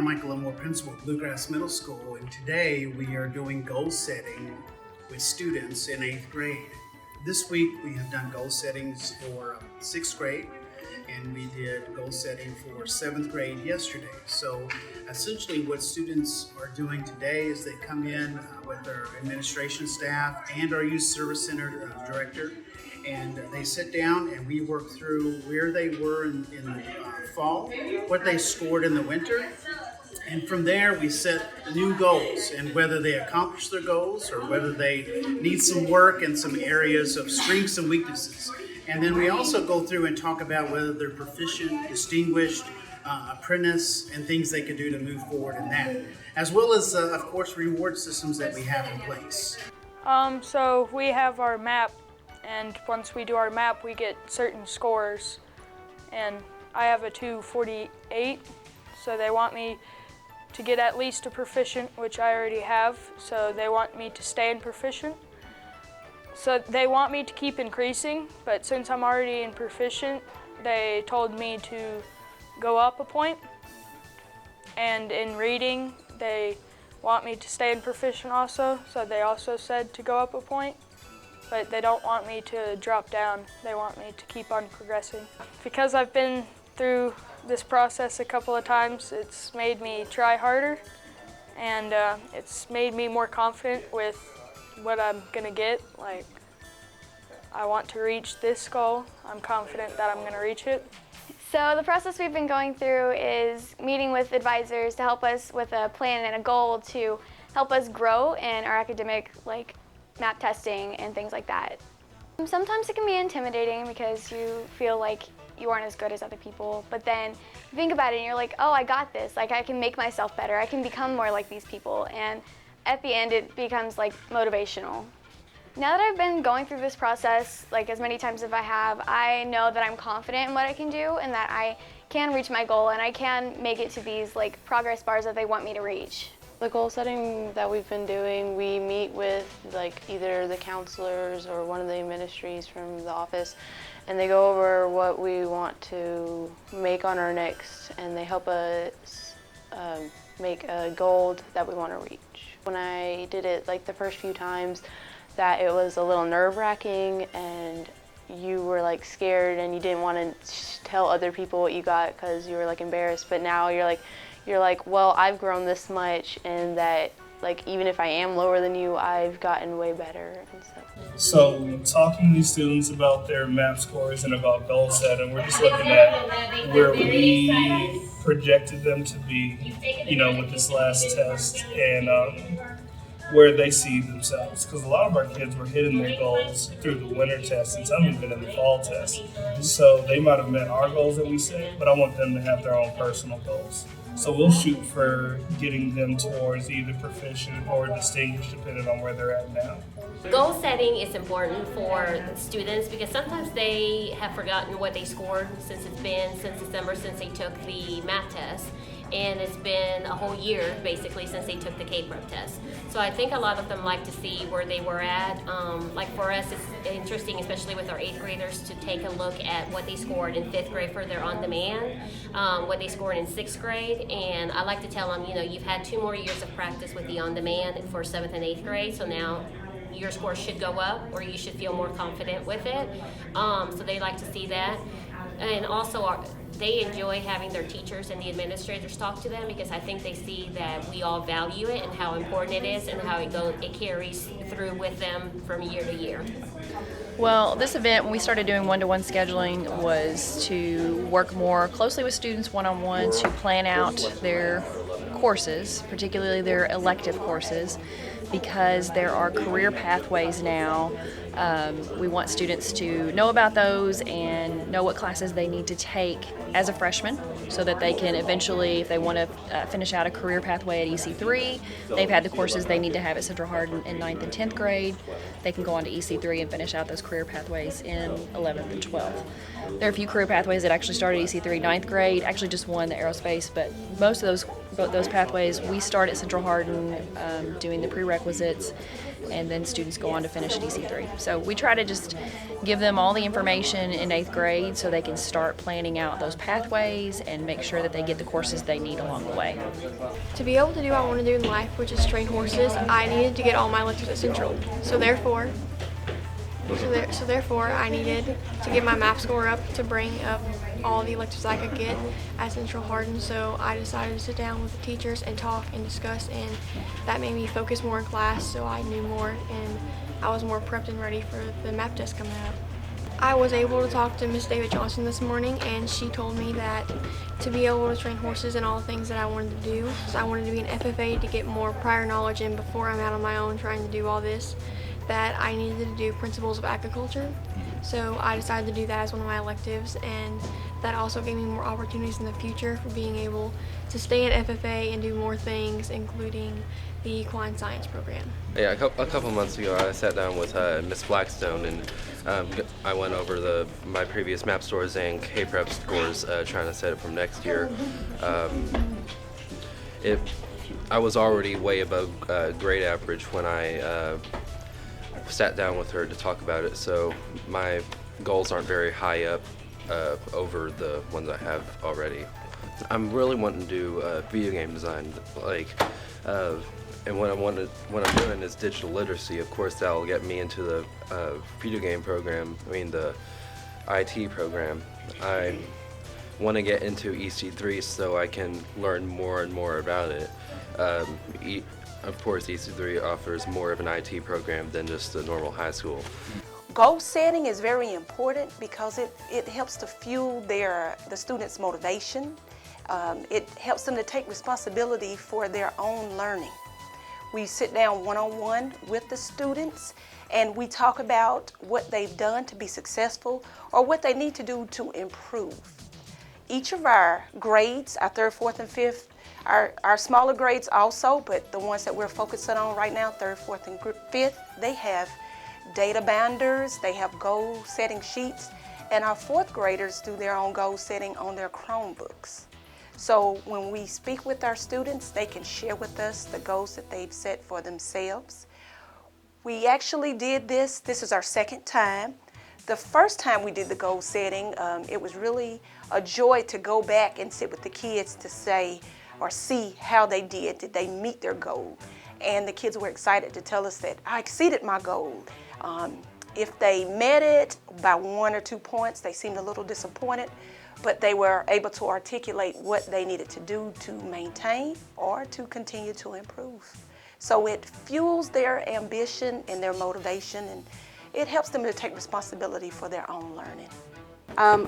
I'm Michael Elmore, principal of Bluegrass Middle School, and today we are doing goal setting with students in 8th grade. This week we have done goal settings for 6th grade, and we did goal setting for 7th grade yesterday. So essentially what students are doing today is they come in with their administration staff and our youth service center director, and they sit down and we work through where they were in the fall, what they scored in the winter, and from there we set new goals, and whether they accomplish their goals or whether they need some work in some areas of strengths and weaknesses. And then we also go through and talk about whether they're proficient, distinguished, apprentice, and things they could do to move forward in that, as well as of course reward systems that we have in place. So we have our map, and once we do our map we get certain scores, and I have a 248, so they want me to get at least a proficient, which I already have, so they want me to stay in proficient. So they want me to keep increasing, but since I'm already in proficient, they told me to go up a point. And in reading, they want me to stay in proficient also, so they also said to go up a point. But they don't want me to drop down. They want me to keep on progressing. Because I've been through this process a couple of times, it's made me try harder, and it's made me more confident with what I'm gonna get. Like, I want to reach this goal. I'm confident that I'm gonna reach it. So the process we've been going through is meeting with advisors to help us with a plan and a goal to help us grow in our academic, like map testing and things like that. Sometimes it can be intimidating because you feel like you aren't as good as other people, but then you think about it and you're like, oh, I got this. Like, I can make myself better. I can become more like these people. And at the end, it becomes like motivational. Now that I've been going through this process, like as many times as I have, I know that I'm confident in what I can do and that I can reach my goal and I can make it to these like progress bars that they want me to reach. The goal setting that we've been doing, we meet with like either the counselors or one of the ministries from the office, and they go over what we want to make on our next, and they help us make a goal that we want to reach. When I did it like the first few times, that it was a little nerve-wracking and you were like scared and you didn't want to tell other people what you got because you were like embarrassed, but now you're like, well, I've grown this much, and that like even if I am lower than you, I've gotten way better and stuff. So talking to these students about their map scores and about goal setting, we're just looking at where we projected them to be, with this last test, and where they see themselves. Because a lot of our kids were hitting their goals through the winter test and some even in the fall test. So they might have met our goals that we set, but I want them to have their own personal goals. So we'll shoot for getting them towards either proficient or distinguished, depending on where they're at now. Goal setting is important for students because sometimes they have forgotten what they scored since December since they took the math test. And it's been a whole year basically since they took the K-Prep test. So I think a lot of them like to see where they were at. Like for us, it's interesting, especially with our 8th graders, to take a look at what they scored in 5th grade for their on-demand, what they scored in 6th grade. And I like to tell them, you've had 2 more years of practice with the on-demand for 7th and 8th grade, so now your score should go up, or you should feel more confident with it. So they like to see that. And also they enjoy having their teachers and the administrators talk to them because I think they see that we all value it and how important it is and how it carries through with them from year to year. Well, this event, when we started doing one-to-one scheduling, was to work more closely with students one-on-one to plan out their courses, particularly their elective courses, because there are career pathways now. We want students to know about those and know what classes they need to take as a freshman so that they can eventually, if they want to finish out a career pathway at EC3, they've had the courses they need to have at Central Hardin in 9th and 10th grade, they can go on to EC3 and finish out those career pathways in 11th and 12th. There are a few career pathways that actually start at EC3 9th grade, actually just one, the aerospace, but most of those those pathways, we start at Central Hardin doing the prerequisites, and then students go on to finish at EC3. So we try to just give them all the information in 8th grade so they can start planning out those pathways and make sure that they get the courses they need along the way. To be able to do what I want to do in life, which is train horses, I needed to get all my electives at Central. So therefore, I needed to get my MAP score up to bring up all the electives I could get at Central Hardin. So I decided to sit down with the teachers and talk and discuss, and that made me focus more in class, so I knew more and I was more prepped and ready for the MAP test coming up. I was able to talk to Miss David Johnson this morning, and she told me that to be able to train horses and all the things that I wanted to do, so I wanted to be an FFA to get more prior knowledge in before I'm out on my own trying to do all this, that I needed to do principles of agriculture. So I decided to do that as one of my electives, and that also gave me more opportunities in the future for being able to stay in FFA and do more things, including the equine science program. Yeah, a couple months ago I sat down with Miss Blackstone, and I went over my previous MAP scores and K-Prep scores, trying to set it from next year. I was already way above grade average when I sat down with her to talk about it, so my goals aren't very high up over the ones I have already. I'm really wanting to do video game design, and what I'm doing is digital literacy. Of course, that'll get me into the video game program. The IT program. I want to get into EC3 so I can learn more and more about it. Of course, EC3 offers more of an IT program than just a normal high school. Goal setting is very important because it helps to fuel the students' motivation. It helps them to take responsibility for their own learning. We sit down one-on-one with the students and we talk about what they've done to be successful or what they need to do to improve. Each of our grades, our 3rd, 4th, and 5th, our smaller grades also, but the ones that we're focusing on right now, 3rd, 4th, and 5th, they have data binders, they have goal setting sheets, and our 4th graders do their own goal setting on their Chromebooks. So when we speak with our students, they can share with us the goals that they've set for themselves. We actually did this is our 2nd time. The first time we did the goal setting, it was really a joy to go back and sit with the kids to say or see how they did they meet their goal. And the kids were excited to tell us that I exceeded my goal. If they met it by 1 or 2 points, they seemed a little disappointed, but they were able to articulate what they needed to do to maintain or to continue to improve. So it fuels their ambition and their motivation, and it helps them to take responsibility for their own learning.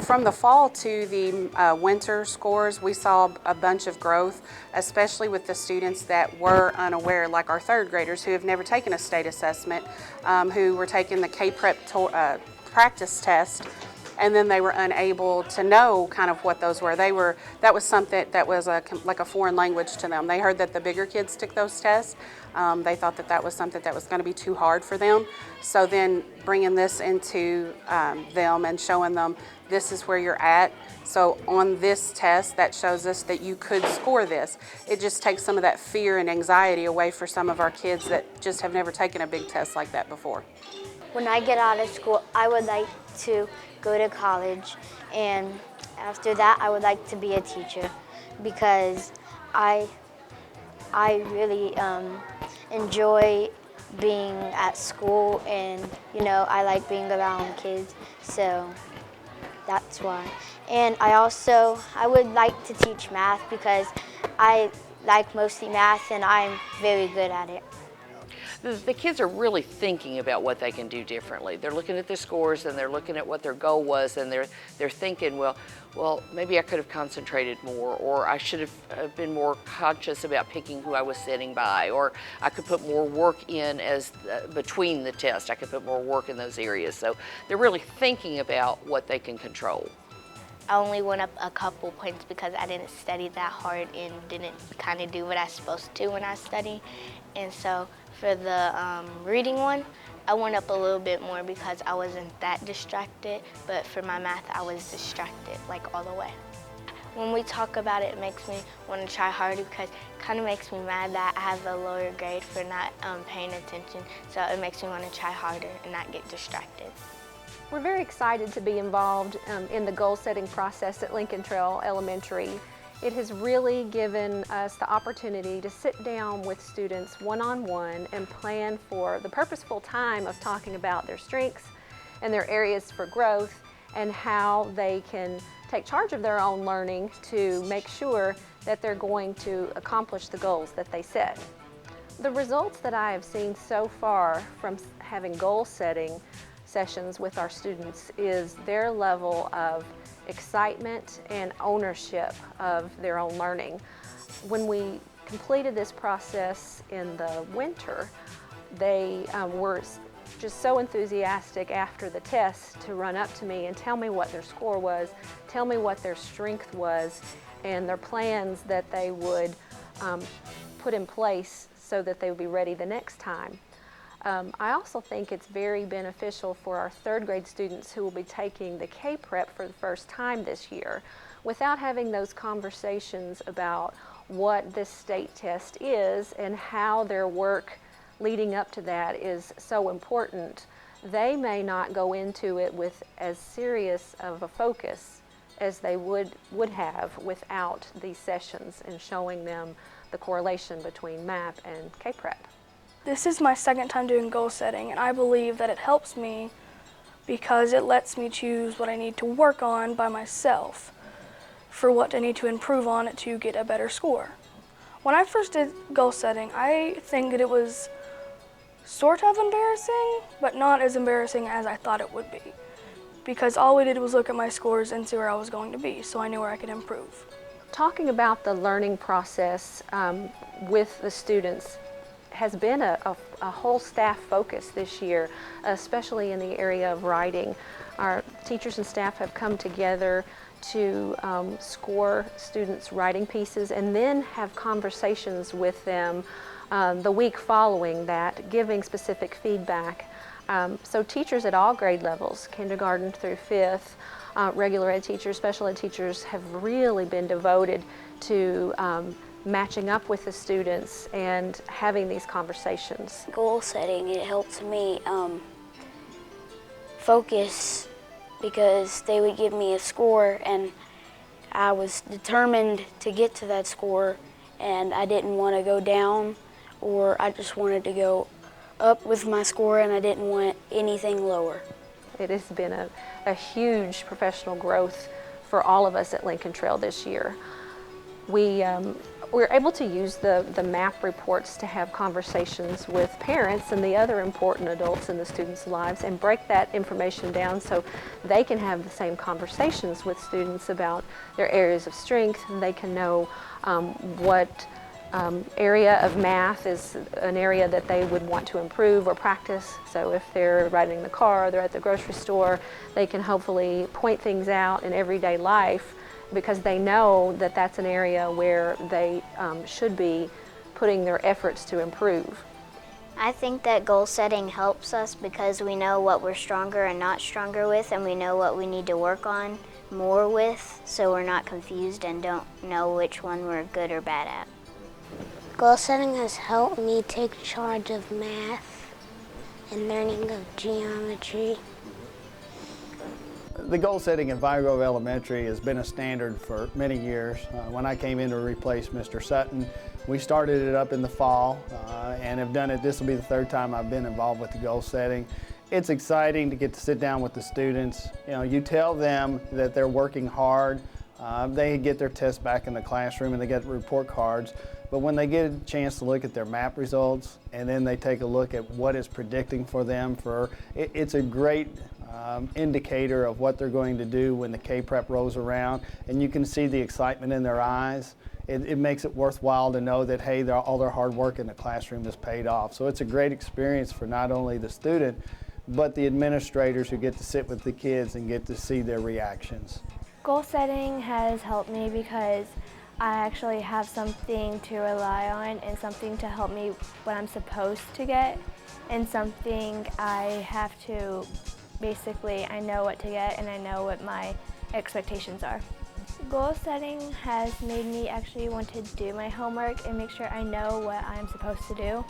From the fall to the winter scores, we saw a bunch of growth, especially with the students that were unaware, like our 3rd graders who have never taken a state assessment, who were taking the K-Prep practice test, and then they were unable to know kind of what those were. That was something that was like a foreign language to them. They heard that the bigger kids took those tests. They thought that was something that was going to be too hard for them. So then bringing this into them and showing them this is where you're at. So on this test, that shows us that you could score this. It just takes some of that fear and anxiety away for some of our kids that just have never taken a big test like that before. When I get out of school, I would like to go to college, and after that I would like to be a teacher because I really enjoy being at school, and I like being around kids, so that's why. And I would like to teach math because I like mostly math and I'm very good at it. The kids are really thinking about what they can do differently. They're looking at their scores and they're looking at what their goal was, and they're thinking, well, maybe I could have concentrated more, or I should have been more conscious about picking who I was sitting by, or I could put more work in between the tests. I could put more work in those areas. So they're really thinking about what they can control. I only went up a couple points because I didn't study that hard and didn't kind of do what I was supposed to when I study. And so for the reading one, I went up a little bit more because I wasn't that distracted, but for my math, I was distracted, like all the way. When we talk about it, it makes me want to try harder because it kind of makes me mad that I have a lower grade for not paying attention. So it makes me want to try harder and not get distracted. We're very excited to be involved in the goal setting process at Lincoln Trail Elementary. It has really given us the opportunity to sit down with students one-on-one and plan for the purposeful time of talking about their strengths and their areas for growth and how they can take charge of their own learning to make sure that they're going to accomplish the goals that they set. The results that I have seen so far from having goal setting sessions with our students is their level of excitement and ownership of their own learning. When we completed this process in the winter, they were just so enthusiastic after the test to run up to me and tell me what their score was, tell me what their strength was, and their plans that they would put in place so that they would be ready the next time. I also think it's very beneficial for our third grade students who will be taking the K-Prep for the first time this year. Without having those conversations about what this state test is and how their work leading up to that is so important, they may not go into it with as serious of a focus as they would have without these sessions and showing them the correlation between MAP and K-Prep. This is my second time doing goal setting, and I believe that it helps me because it lets me choose what I need to work on by myself for what I need to improve on to get a better score. When I first did goal setting, I think that it was sort of embarrassing, but not as embarrassing as I thought it would be, because all we did was look at my scores and see where I was going to be, so I knew where I could improve. Talking about the learning process with the students has been a whole staff focus this year, especially in the area of writing. Our teachers and staff have come together to score students' writing pieces and then have conversations with them the week following that, giving specific feedback. So teachers at all grade levels, kindergarten through 5th, regular ed teachers, special ed teachers have really been devoted to matching up with the students and having these conversations. Goal setting, it helps me focus because they would give me a score and I was determined to get to that score and I didn't want to go down, or I just wanted to go up with my score and I didn't want anything lower. It has been a huge professional growth for all of us at Lincoln Trail this year. We're able to use the MAP reports to have conversations with parents and the other important adults in the students' lives and break that information down so they can have the same conversations with students about their areas of strength, and they can know what area of math is an area that they would want to improve or practice. So if they're riding in the car, they're at the grocery store, they can hopefully point things out in everyday life because they know that that's an area where they should be putting their efforts to improve. I think that goal setting helps us because we know what we're stronger and not stronger with, and we know what we need to work on more with, so we're not confused and don't know which one we're good or bad at. Goal setting has helped me take charge of math and learning of geometry. The goal setting at Vine Grove Elementary has been a standard for many years. When I came in to replace Mr. Sutton, we started it up in the fall and have done it. This will be the third time I've been involved with the goal setting. It's exciting to get to sit down with the students. You know, you tell them that they're working hard. They get their tests back in the classroom and they get report cards. But when they get a chance to look at their MAP results and then they take a look at what it's predicting for them, it's a great indicator of what they're going to do when the K-Prep rolls around, and you can see the excitement in their eyes. It makes it worthwhile to know that, hey, all their hard work in the classroom has paid off. So it's a great experience for not only the student, but the administrators who get to sit with the kids and get to see their reactions. Goal setting has helped me because I actually have something to rely on and something to help me what I'm supposed to get, and something I have to, basically, I know what to get and I know what my expectations are. Goal setting has made me actually want to do my homework and make sure I know what I'm supposed to do,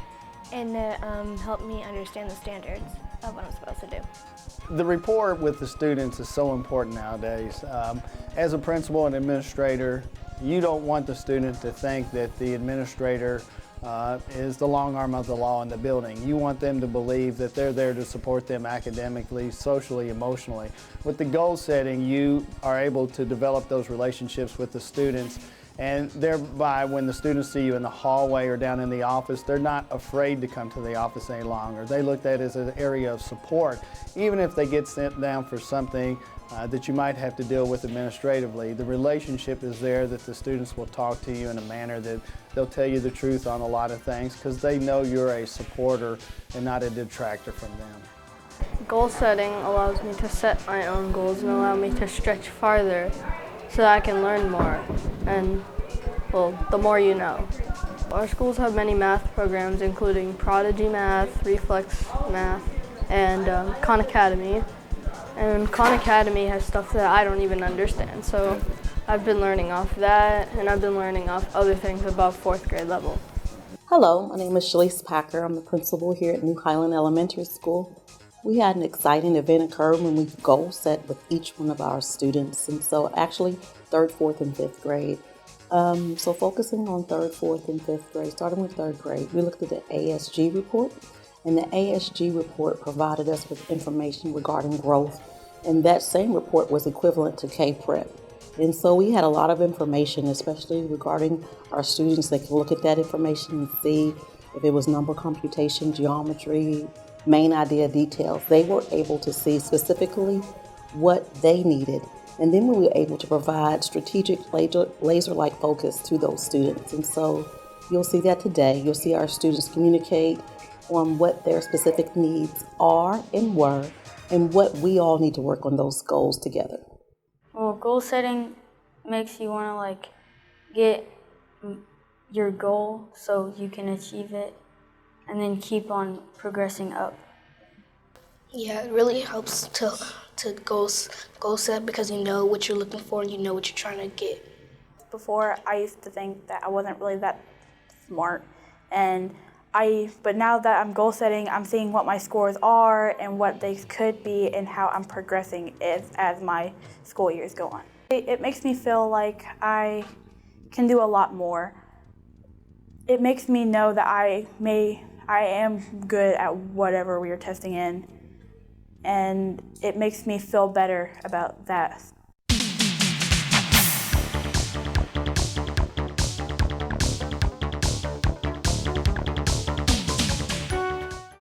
and to help me understand the standards of what I'm supposed to do. The rapport with the students is so important nowadays. As a principal and administrator, you don't want the student to think that the administrator is the long arm of the law in the building. You want them to believe that they're there to support them academically, socially, emotionally. With the goal setting, you are able to develop those relationships with the students, and thereby when the students see you in the hallway or down in the office, they're not afraid to come to the office any longer. They look at it as an area of support. Even if they get sent down for something that you might have to deal with administratively, the relationship is there that the students will talk to you in a manner that they'll tell you the truth on a lot of things because they know you're a supporter and not a detractor from them. Goal setting allows me to set my own goals and allow me to stretch farther so that I can learn more, and well, the more you know. Our schools have many math programs including Prodigy Math, Reflex Math, and Khan Academy. And Khan Academy has stuff that I don't even understand, so I've been learning off that, and I've been learning off other things above 4th grade level. Hello, my name is Shalise Packer. I'm the principal here at New Highland Elementary School. We had an exciting event occur when we goal set with each one of our students, and so actually 3rd, 4th, and 5th grade. So focusing on 3rd, 4th, and 5th grade, starting with 3rd grade, we looked at the ASG report, and the ASG report provided us with information regarding growth, and that same report was equivalent to K-Prep. And so we had a lot of information, especially regarding our students. They could look at that information and see if it was number computation, geometry, main idea details. They were able to see specifically what they needed. And then we were able to provide strategic laser-like focus to those students. And so you'll see that today. You'll see our students communicate on what their specific needs are and were, and what we all need to work on those goals together. Well, goal setting makes you want to get your goal so you can achieve it and then keep on progressing up. Yeah, it really helps to goal set because you know what you're looking for and you know what you're trying to get. Before, I used to think that I wasn't really that smart, but now that I'm goal setting, I'm seeing what my scores are and what they could be and how I'm progressing as my school years go on. It makes me feel like I can do a lot more. It makes me know that I am good at whatever we are testing in, and it makes me feel better about that.